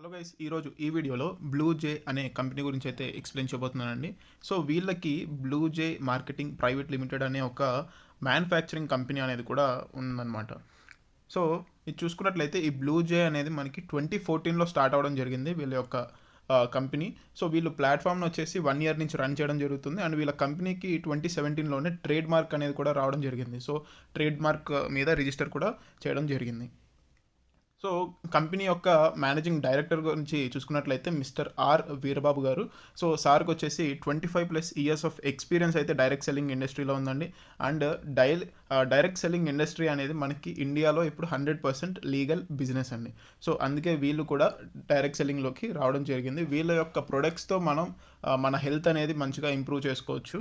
Hello guys, ఈరోజు ఈ వీడియోలో బ్లూ జే అనే కంపెనీ గురించి అయితే ఎక్స్ప్లెయిన్ చేయబోతున్నానండి. సో వీళ్ళకి బ్లూ జే మార్కెటింగ్ ప్రైవేట్ లిమిటెడ్ అనే ఒక మ్యానుఫ్యాక్చరింగ్ కంపెనీ అనేది కూడా ఉందన్నమాట. సో ఇది చూసుకున్నట్లయితే ఈ బ్లూ జే అనేది మనకి 2014లో స్టార్ట్ అవ్వడం జరిగింది వీళ్ళ యొక్క కంపెనీ. సో వీళ్ళు ప్లాట్ఫామ్ను వచ్చేసి 1 ఇయర్ నుంచి రన్ చేయడం జరుగుతుంది. అండ్ వీళ్ళ కంపెనీకి 2017లోనే ట్రేడ్ మార్క్ అనేది కూడా రావడం జరిగింది. సో ట్రేడ్ మార్క్ మీద రిజిస్టర్ కూడా చేయడం జరిగింది. సో కంపెనీ యొక్క మేనేజింగ్ డైరెక్టర్ గురించి చూసుకున్నట్లయితే మిస్టర్ ఆర్ వీరబాబు గారు. సో సార్కి వచ్చేసి 25+ ఇయర్స్ ఆఫ్ ఎక్స్పీరియన్స్ అయితే డైరెక్ట్ సెల్లింగ్ ఇండస్ట్రీలో ఉందండి. అండ్ డైరెక్ట్ సెల్లింగ్ ఇండస్ట్రీ అనేది మనకి ఇండియాలో ఇప్పుడు 100% లీగల్ బిజినెస్ అండి. సో అందుకే వీళ్ళు కూడా డైరెక్ట్ సెల్లింగ్లోకి రావడం జరిగింది. వీళ్ళ యొక్క ప్రొడక్ట్స్తో మనం మన హెల్త్ అనేది మంచిగా ఇంప్రూవ్ చేసుకోవచ్చు.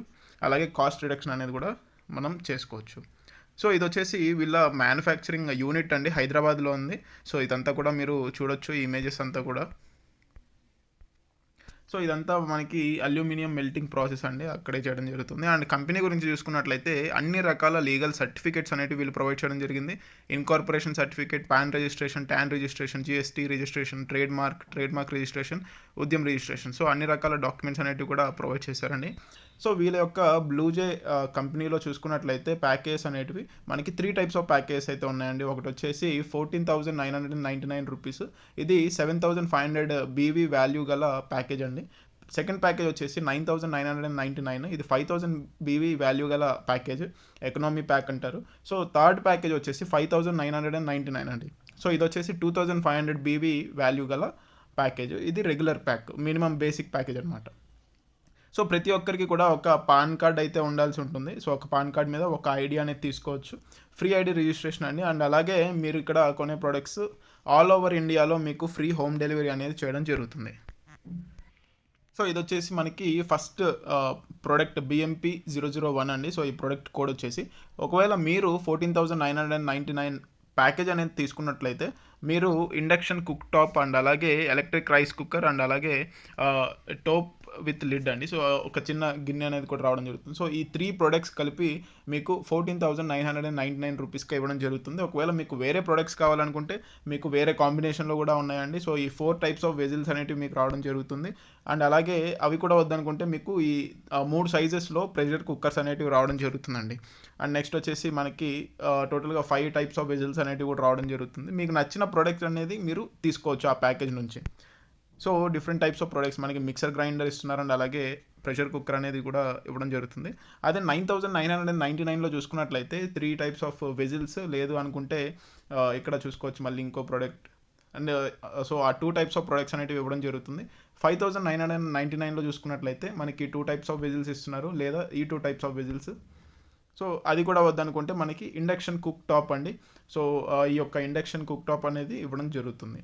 అలాగే కాస్ట్ రిడక్షన్ అనేది కూడా మనం చేసుకోవచ్చు. సో ఇది వచ్చేసి వీళ్ళ మ్యానుఫ్యాక్చరింగ్ యూనిట్ అండి, హైదరాబాద్లో ఉంది. సో ఇదంతా కూడా మీరు చూడొచ్చు, ఈ ఇమేజెస్ అంతా కూడా. సో ఇదంతా మనకి అల్యూమినియం మెల్టింగ్ ప్రాసెస్ అండి, అక్కడే చేయడం జరుగుతుంది. అండ్ కంపెనీ గురించి చూసుకున్నట్లయితే అన్ని రకాల లీగల్ సర్టిఫికేట్స్ అనేవి వీళ్ళు ప్రొవైడ్ చేయడం జరిగింది. Incorporation certificate, pan registration, tan registration, GST registration, trade mark registration, Udyam registration. So అన్ని రకాల డాక్యుమెంట్స్ అనేవి కూడా ప్రొవైడ్ చేశారండి. సో వీళ్ళ యొక్క బ్లూజే కంపెనీలో చూసుకున్నట్లయితే ప్యాకేజెస్ అనేటివి మనకి 3 టైప్స్ ఆఫ్ ప్యాకేజెస్ అయితే ఉన్నాయండి. ఒకటి వచ్చేసి 14,999 రూపీస్, ఇది 7,500 బీవీ వాల్యూ గల ప్యాకేజ్ అండి. సెకండ్ ప్యాకేజ్ వచ్చేసి 9,999, ఇది 5,000 బీవీ వాల్యూ గల ప్యాకేజ్, ఎకనామీ ప్యాక్ అంటారు. సో థర్డ్ ప్యాకేజ్ వచ్చేసి 5,999 అండి. సో ఇది వచ్చేసి 2,500 బీవీ వాల్యూ గల ప్యాకేజ్, ఇది regular pack, minimum basic package అనమాట. సో ప్రతి ఒక్కరికి కూడా ఒక పాన్ కార్డ్ అయితే ఉండాల్సి ఉంటుంది. సో ఒక పాన్ కార్డ్ మీద ఒక ఐడి అనేది తీసుకోవచ్చు, ఫ్రీ ఐడి రిజిస్ట్రేషన్ అండి. అండ్ అలాగే మీరు ఇక్కడ కొనే ప్రొడక్ట్స్ ఆల్ ఓవర్ ఇండియాలో మీకు ఫ్రీ హోమ్ డెలివరీ అనేది చేయడం జరుగుతుంది. సో ఇది వచ్చేసి మనకి ఫస్ట్ ప్రోడక్ట్ BMP 001 అండి. సో ఈ ప్రోడక్ట్ కోడ్ వచ్చేసి, ఒకవేళ మీరు 14,999 ప్యాకేజ్ అనేది తీసుకున్నట్లయితే మీరు ఇండక్షన్ కుక్ టాప్ అండ్ అలాగే ఎలక్ట్రిక్ రైస్ కుక్కర్ అండ్ అలాగే టోప్ విత్ లిడ్ అండి. సో ఒక చిన్న గిన్నె అనేది కూడా రావడం జరుగుతుంది. సో ఈ 3 ప్రొడక్ట్స్ కలిపి మీకు 14,999 రూపీస్కి ఇవ్వడం జరుగుతుంది. ఒకవేళ మీకు వేరే ప్రొడక్ట్స్ కావాలనుకుంటే మీకు వేరే కాంబినేషన్లో కూడా ఉన్నాయండి. సో ఈ 4 టైప్స్ ఆఫ్ వెజిల్స్ అనేవి మీకు రావడం జరుగుతుంది. అండ్ అలాగే అవి కూడా వద్దనుకుంటే మీకు ఈ 3 సైజెస్లో ప్రెషర్ కుక్కర్స్ అనేటివి రావడం జరుగుతుందండి. అండ్ నెక్స్ట్ వచ్చేసి మనకి టోటల్గా 5 టైప్స్ ఆఫ్ వెజిల్స్ అనేటివి కూడా రావడం జరుగుతుంది. మీకు నచ్చిన ప్రొడక్ట్ అనేది మీరు తీసుకోవచ్చు ఆ ప్యాకేజ్ నుంచి. So different types of products మనకి మిక్సర్ గ్రైండర్ ఇస్తున్నారు అండ్ అలాగే ప్రెషర్ కుక్కర్ అనేది కూడా ఇవ్వడం జరుగుతుంది. అదే 9,999లో చూసుకున్నట్లయితే 3 టైప్స్ ఆఫ్ వెజిల్స్, లేదు అనుకుంటే ఇక్కడ చూసుకోవచ్చు మళ్ళీ ఇంకో ప్రోడక్ట్. అండ్ సో ఆ 2 టైప్స్ ఆఫ్ ప్రొడక్ట్స్ అనేవి ఇవ్వడం జరుగుతుంది. 5,999లో చూసుకున్నట్లయితే మనకి 2 టైప్స్ ఆఫ్ వెజిల్స్ ఇస్తున్నారు, లేదా ఈ 2 టైప్స్ ఆఫ్ వెజిల్స్. సో అది కూడా వద్దనుకుంటే మనకి ఇండక్షన్ కుక్ టాప్ అండి. సో ఈ యొక్క ఇండక్షన్ కుక్ టాప్ అనేది ఇవ్వడం జరుగుతుంది.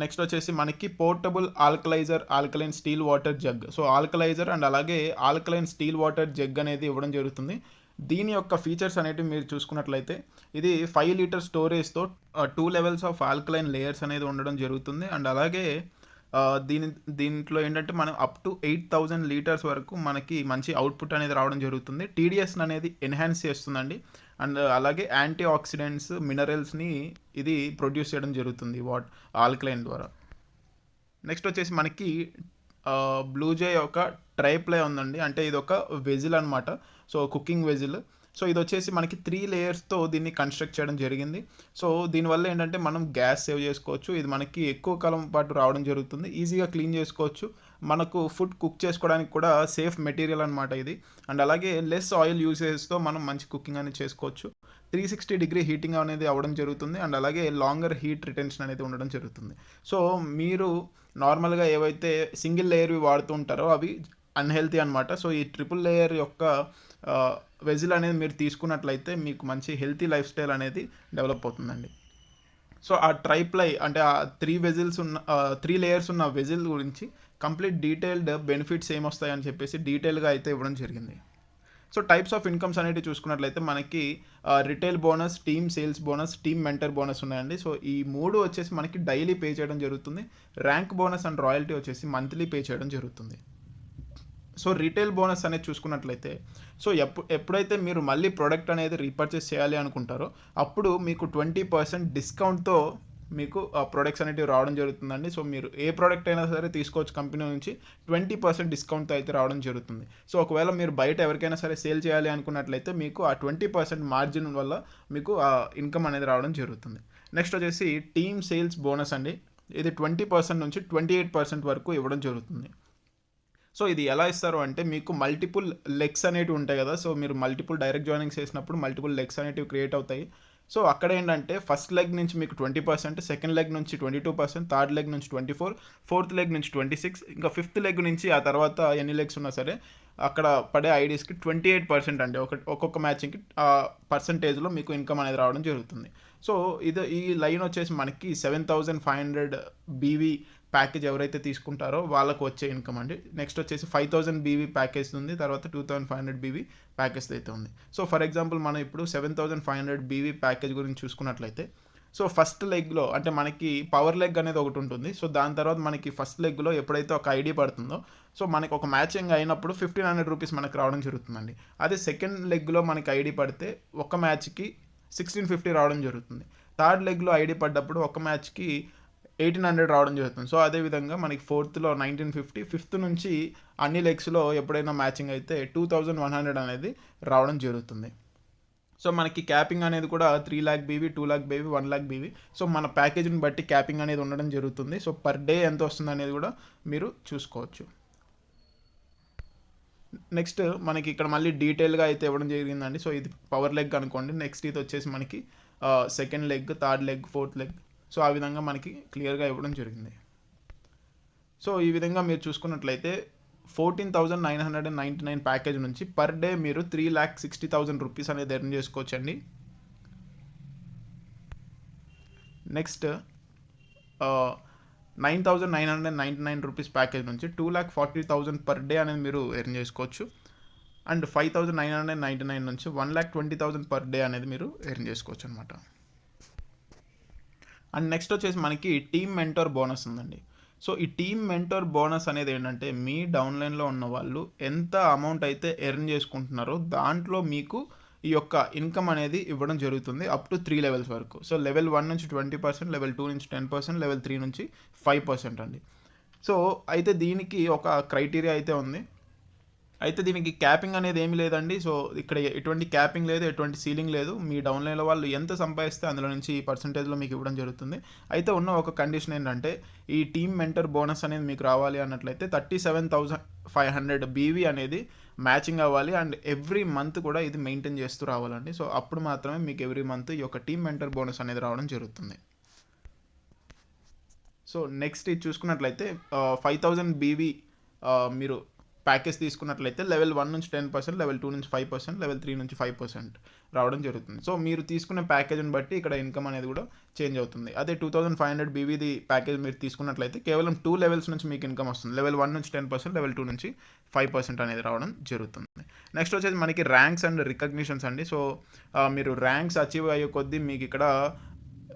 నెక్స్ట్ వచ్చేసి మనకి portable alkaline steel water jug. So alkaliser and అలాగే ఆల్కలైన్ స్టీల్ వాటర్ జగ్ అనేది ఇవ్వడం జరుగుతుంది. దీని యొక్క ఫీచర్స్ అనేవి మీరు చూసుకున్నట్లయితే ఇది 5 లీటర్ స్టోరేజ్తో 2 లెవెల్స్ ఆఫ్ ఆల్కలైన్ లేయర్స్ అనేది ఉండడం జరుగుతుంది. అండ్ అలాగే దీంట్లో ఏంటంటే మనం అప్ టు 8,000 లీటర్స్ వరకు మనకి మంచి అవుట్పుట్ అనేది రావడం జరుగుతుంది. TDS అనేది ఎన్హాన్స్ చేస్తుందండి. అండ్ అలాగే యాంటీ ఆక్సిడెంట్స్, మినరల్స్ని ఇది ప్రొడ్యూస్ చేయడం జరుగుతుంది ఆల్కలైన్ ద్వారా. నెక్స్ట్ వచ్చేసి మనకి బ్లూజే యొక్క ట్రైప్లై ఉందండి, అంటే ఇది ఒక వెజిల్ అనమాట. So cooking వెజిల్. సో ఇది వచ్చేసి మనకి 3 లేయర్స్తో దీన్ని కన్స్ట్రక్ట్ చేయడం జరిగింది. సో దీనివల్ల ఏంటంటే మనం గ్యాస్ సేవ్ చేసుకోవచ్చు. ఇది మనకి ఎక్కువ కాలం పాటు రావడం జరుగుతుంది, ఈజీగా క్లీన్ చేసుకోవచ్చు. మనకు ఫుడ్ కుక్ చేసుకోవడానికి కూడా సేఫ్ మెటీరియల్ అనమాట ఇది. అండ్ అలాగే లెస్ ఆయిల్ యూసేజ్తో మనం మంచి కుకింగ్ అనేది చేసుకోవచ్చు. 360 డిగ్రీ హీటింగ్ అనేది అవ్వడం జరుగుతుంది. అండ్ అలాగే లాంగర్ హీట్ రిటెన్షన్ అనేది ఉండడం జరుగుతుంది. సో మీరు నార్మల్గా ఏవైతే సింగిల్ లేయర్వి వాడుతూ ఉంటారో అవి అన్హెల్తీ అనమాట. సో ఈ ట్రిపుల్ లేయర్ యొక్క వెజిల్ అనేది మీరు తీసుకున్నట్లయితే మీకు మంచి హెల్తీ లైఫ్ స్టైల్ అనేది డెవలప్ అవుతుందండి. సో ఆ ట్రైప్లై అంటే ఆ 3 లేయర్స్ ఉన్న వెజిల్ గురించి కంప్లీట్ డీటెయిల్డ్ బెనిఫిట్స్ ఏమొస్తాయని చెప్పేసి డీటెయిల్గా అయితే ఇవ్వడం జరిగింది. సో టైప్స్ ఆఫ్ ఇన్కమ్స్ అనేవి చూసుకున్నట్లయితే మనకి retail bonus, team sales bonus, team mentor bonus ఉన్నాయండి. సో ఈ 3 వచ్చేసి మనకి డైలీ పే చేయడం జరుగుతుంది. ర్యాంక్ బోనస్ అండ్ రాయల్టీ వచ్చేసి మంత్లీ పే చేయడం జరుగుతుంది. సో రీటైల్ బోనస్ అనేది చూసుకున్నట్లయితే, సో ఎప్పుడైతే మీరు మళ్ళీ ప్రోడక్ట్ అనేది రీపర్చేస్ చేయాలి అనుకుంటారో అప్పుడు మీకు 20% డిస్కౌంట్తో మీకు ప్రొడక్ట్స్ అనేటివి రావడం జరుగుతుందండి. సో మీరు ఏ ప్రోడక్ట్ అయినా సరే తీసుకోవచ్చు కంపెనీ నుంచి 20% డిస్కౌంట్తో అయితే రావడం జరుగుతుంది. సో ఒకవేళ మీరు బయట ఎవరికైనా సరే సేల్ చేయాలి అనుకున్నట్లయితే మీకు ఆ 20% మార్జిన్ వల్ల మీకు ఆ ఇన్కమ్ అనేది రావడం జరుగుతుంది. నెక్స్ట్ వచ్చేసి టీమ్ సేల్స్ బోనస్ అండి. ఇది 20% నుంచి 28% వరకు ఇవ్వడం జరుగుతుంది. సో ఇది ఎలా ఇస్తారు అంటే మీకు మల్టిపుల్ లెగ్స్ అనేటివి ఉంటాయి కదా. సో మీరు మల్టిపుల్ డైరెక్ట్ జాయినింగ్స్ చేసినప్పుడు మల్టిపుల్ లెగ్స్ అనేటివి క్రియేట్ అవుతాయి. సో అక్కడ ఏంటంటే ఫస్ట్ లెగ్ నుంచి మీకు 20%, సెకండ్ లెగ్ నుంచి 22%, థర్డ్ లెగ్ నుంచి 24%, ఫోర్త్ లెగ్ నుంచి 26%, ఇంకా ఫిఫ్త్ లెగ్ నుంచి ఆ తర్వాత ఎన్ని లెగ్స్ ఉన్నా సరే అక్కడ పడే ఐడీస్కి 28% అండి. ఒక్కొక్క మ్యాచింగ్కి పర్సంటేజ్లో మీకు ఇన్కమ్ అనేది రావడం జరుగుతుంది. సో ఈ లైన్ వచ్చేసి మనకి 7500 బీవీ ప్యాకేజ్ ఎవరైతే తీసుకుంటారో వాళ్ళకు వచ్చే ఇన్కమ్ అండి. నెక్స్ట్ వచ్చేసి 5000 బీవీ ప్యాకేజ్ ఉంది, తర్వాత 2500 బీవీ ప్యాకేజ్ అయితే ఉంది. సో ఫర్ ఎగ్జాంపుల్ మనం ఇప్పుడు 7500 బీవీ ప్యాకేజ్ గురించి చూసుకున్నట్లయితే సో ఫస్ట్ లెగ్లో అంటే మనకి పవర్ లెగ్ అనేది ఒకటి ఉంటుంది. సో దాని తర్వాత మనకి ఫస్ట్ లెగ్లో ఎప్పుడైతే ఒక ఐడి పడుతుందో సో మనకి ఒక మ్యాచింగ్ అయినప్పుడు 1500 రూపీస్ మనకు రావడం జరుగుతుందండి. అదే సెకండ్ లెగ్లో మనకి ఐడి పడితే ఒక మ్యాచ్కి 1650 రావడం జరుగుతుంది. థర్డ్ లెగ్లో ఐడి పడ్డప్పుడు ఒక మ్యాచ్కి 1800 రావడం జరుగుతుంది. సో అదేవిధంగా మనకి ఫోర్త్లో 1950, ఫిఫ్త్ నుంచి అన్ని లెగ్స్లో ఎప్పుడైనా మ్యాచింగ్ అయితే 2100 అనేది రావడం జరుగుతుంది. సో మనకి క్యాపింగ్ అనేది కూడా 3 lakh BV, 2 lakh BV, 1 lakh BV. So మన ప్యాకేజీని బట్టి క్యాపింగ్ అనేది ఉండడం జరుగుతుంది. సో పర్ డే ఎంత వస్తుంది అనేది కూడా మీరు చూసుకోవచ్చు. నెక్స్ట్ మనకి ఇక్కడ మళ్ళీ డీటెయిల్గా అయితే ఇవ్వడం జరిగిందండి. సో ఇది పవర్ లెగ్ అనుకోండి. నెక్స్ట్ ఇది వచ్చేసి మనకి second leg, third leg, fourth leg. So ఆ విధంగా మనకి క్లియర్గా ఇవ్వడం జరిగింది. సో ఈ విధంగా మీరు చూసుకున్నట్లయితే 14,999 ప్యాకేజ్ నుంచి పర్ డే మీరు 3,60,000 రూపీస్ అనేది ఎర్న్ చేసుకోవచ్చండి. నెక్స్ట్ 9,999 రూపీస్ ప్యాకేజ్ నుంచి 2,40,000 పర్ డే అనేది మీరు ఎర్న్ చేసుకోవచ్చు. అండ్ 5,999 నుంచి 1,20,000 పర్ డే అనేది మీరు ఎర్న్ చేసుకోవచ్చు అనమాట. అండ్ నెక్స్ట్ వచ్చేసి మనకి టీమ్ మెంటర్ బోనస్ ఉందండి. సో ఈ టీమ్ మెంటర్ బోనస్ అనేది ఏంటంటే మీ డౌన్లైన్లో ఉన్న వాళ్ళు ఎంత అమౌంట్ అయితే ఎర్న్ చేసుకుంటున్నారో దాంట్లో మీకు ఈ యొక్క ఇన్కమ్ అనేది ఇవ్వడం జరుగుతుంది అప్ టు 3 లెవెల్స్ వరకు. సో లెవెల్ 1 నుంచి 20%, లెవెల్ 2 నుంచి 10%, లెవెల్ 3 నుంచి 5% అండి. సో అయితే దీనికి ఒక క్రైటీరియా అయితే ఉంది. అయితే దీనికి క్యాపింగ్ అనేది ఏమి లేదండి. సో ఇక్కడ ఎటువంటి క్యాపింగ్ లేదు, ఎటువంటి సీలింగ్ లేదు. మీ డౌన్లైన్లో వాళ్ళు ఎంత సంపాదిస్తే అందులో నుంచి ఈ పర్సంటేజ్లో మీకు ఇవ్వడం జరుగుతుంది. అయితే ఉన్న ఒక కండిషన్ ఏంటంటే ఈ టీమ్ మెంటర్ బోనస్ అనేది మీకు రావాలి అన్నట్లయితే 37,500 బీవీ అనేది మ్యాచింగ్ అవ్వాలి. అండ్ ఎవ్రీ మంత్ కూడా ఇది మెయింటైన్ చేస్తూ రావాలండి. సో అప్పుడు మాత్రమే మీకు ఎవ్రీ మంత్ ఈ యొక్క టీమ్ మెంటర్ బోనస్ అనేది రావడం జరుగుతుంది. సో నెక్స్ట్ ఇది చూసుకున్నట్లయితే 5000 బీవీ మీరు ప్యాకేజ్ తీసుకున్నట్లయితే లెవెల్ 1 నుంచి 10%, లెవెల్ 2 నుంచి 5%, లెవెల్ 3 నుంచి 5% రావడం జరుగుతుంది. సో మీరు తీసుకునే ప్యాకేజ్ని బట్టి ఇక్కడ ఇన్కమ్ అనేది కూడా చేంజ్ అవుతుంది. అదే 2500 బీవీది ప్యాకేజ్ మీరు తీసుకున్నట్లయితే కేవలం 2 లెవెల్స్ నుంచి మీకు ఇన్కమ్ వస్తుంది. లెవెల్ 1 నుంచి 10%, లెవెల్ 2 నుంచి 5% అనేది రావడం జరుగుతుంది. నెక్స్ట్ వచ్చేసి మనకి ర్యాంక్స్ అండ్ రికగ్నిషన్స్ అండి. సో మీరు ర్యాంక్స్ అచీవ్ అయ్యే కొద్దీ మీకు ఇక్కడ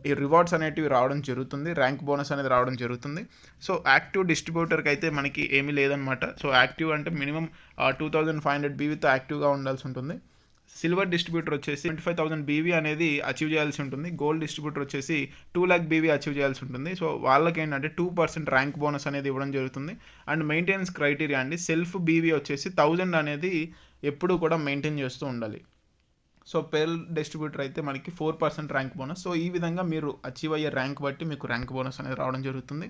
ఈ రివార్డ్స్ అనేటివి రావడం జరుగుతుంది, ర్యాంక్ బోనస్ అనేది రావడం జరుగుతుంది. సో యాక్టివ్ డిస్ట్రిబ్యూటర్కి అయితే మనకి ఏమీ లేదనమాట. సో యాక్టివ్ అంటే మినిమం 2500 బీవీతో యాక్టివ్గా ఉండాల్సి ఉంటుంది. సిల్వర్ డిస్ట్రిబ్యూటర్ వచ్చేసి 25,000 బీవీ అనేది అచీవ్ చేయాల్సి ఉంటుంది. గోల్డ్ డిస్ట్రిబ్యూటర్ వచ్చేసి 2 lakh బీవీ అచీవ్ చేయాల్సి ఉంటుంది. సో వాళ్ళకి ఏంటంటే 2% ర్యాంక్ బోనస్ అనేది ఇవ్వడం జరుగుతుంది. అండ్ మెయింటెనెన్స్ క్రైటీరియా అండి, సెల్ఫ్ బీవీ వచ్చేసి 1000 అనేది ఎప్పుడూ కూడా మెయింటైన్ చేస్తూ ఉండాలి. సో పేల్ డిస్ట్రిబ్యూటర్ అయితే మనకి 4% ర్యాంక్ బోనస్. సో ఈ విధంగా మీరు అచీవ్ అయ్యే ర్యాంక్ బట్టి మీకు ర్యాంక్ బోనస్ అనేది రావడం జరుగుతుంది.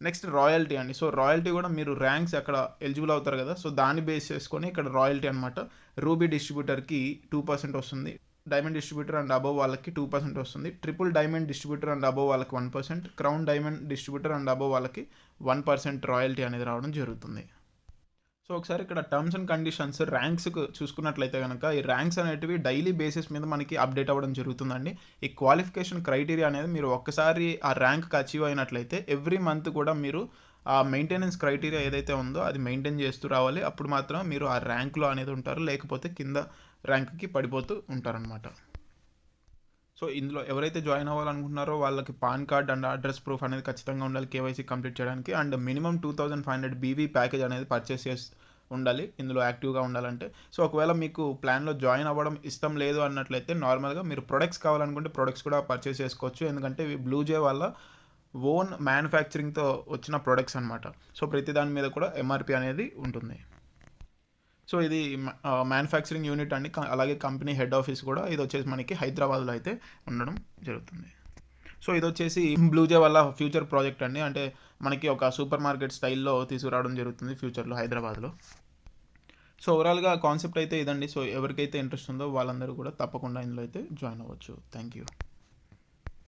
నెక్స్ట్ రాయల్టీ అండి. సో రాయల్టీ కూడా మీరు ర్యాంక్స్ అక్కడ ఎలిజిబుల్ అవుతారు కదా, సో దాన్ని బేస్ చేసుకొని ఇక్కడ రాయల్టీ అనమాట. రూబీ డిస్ట్రిబ్యూటర్కి 2% వస్తుంది, డైమండ్ డిస్ట్రిబ్యూటర్ అండ్ అబవ్ వాళ్ళకి 2% వస్తుంది, triple diamond distributor and above వాళ్ళకి 1%, crown diamond distributor and above వాళ్ళకి 1% రాయల్టీ అనేది రావడం జరుగుతుంది. సో ఒకసారి ఇక్కడ టర్మ్స్ అండ్ కండిషన్స్ ర్యాంక్స్కి చూసుకున్నట్లయితే కనుక ఈ ర్యాంక్స్ అనేటివి డైలీ బేసిస్ మీద మనకి అప్డేట్ అవ్వడం జరుగుతుందండి. ఈ క్వాలిఫికేషన్ క్రైటీరియా అనేది మీరు ఒక్కసారి ఆ ర్యాంక్కి అచీవ్ అయినట్లయితే ఎవ్రీ మంత్ కూడా మీరు ఆ మెయింటెనెన్స్ క్రైటీరియా ఏదైతే ఉందో అది మెయింటైన్ చేస్తూ రావాలి. అప్పుడు మాత్రం మీరు ఆ ర్యాంక్లో అనేది ఉంటారు, లేకపోతే కింద ర్యాంక్కి పడిపోతూ ఉంటారనమాట. సో ఇందులో ఎవరైతే జాయిన్ అవ్వాలనుకుంటున్నారో వాళ్ళకి pan card and address proof అనేది ఖచ్చితంగా ఉండాలి కేవైసీ కంప్లీట్ చేయడానికి. అండ్ మినిమం 2500 బీవీ ప్యాకేజ్ అనేది పర్చేస్ ఉండాలి ఇందులో యాక్టివ్గా ఉండాలంటే. సో ఒకవేళ మీకు ప్లాన్లో జాయిన్ అవ్వడం ఇష్టం లేదు అన్నట్లయితే నార్మల్గా మీరు ప్రొడక్ట్స్ కావాలనుకుంటే ప్రొడక్ట్స్ కూడా పర్చేస్ చేసుకోవచ్చు. ఎందుకంటే ఇవి బ్లూజే వాళ్ళ ఓన్ మ్యానుఫ్యాక్చరింగ్తో వచ్చిన ప్రొడక్ట్స్ అనమాట. సో ప్రతి దాని మీద కూడా ఎంఆర్పి అనేది ఉంటుంది. సో ఇది మ్యానుఫ్యాక్చరింగ్ యూనిట్ అండి. అలాగే కంపెనీ హెడ్ ఆఫీస్ కూడా ఇది వచ్చేసి మనకి హైదరాబాద్లో అయితే ఉండడం జరుగుతుంది. సో ఇది వచ్చేసి బ్లూజే వల్ల ఫ్యూచర్ ప్రాజెక్ట్ అండి. అంటే మనకి ఒక సూపర్ మార్కెట్ స్టైల్లో తీసుకురావడం జరుగుతుంది ఫ్యూచర్లో హైదరాబాద్లో. సో ఓవరాల్గా కాన్సెప్ట్ అయితే ఇదండి. సో ఎవరికైతే ఇంట్రెస్ట్ ఉందో వాళ్ళందరూ కూడా తప్పకుండా ఇందులో అయితే జాయిన్ అవ్వచ్చు. Thank you.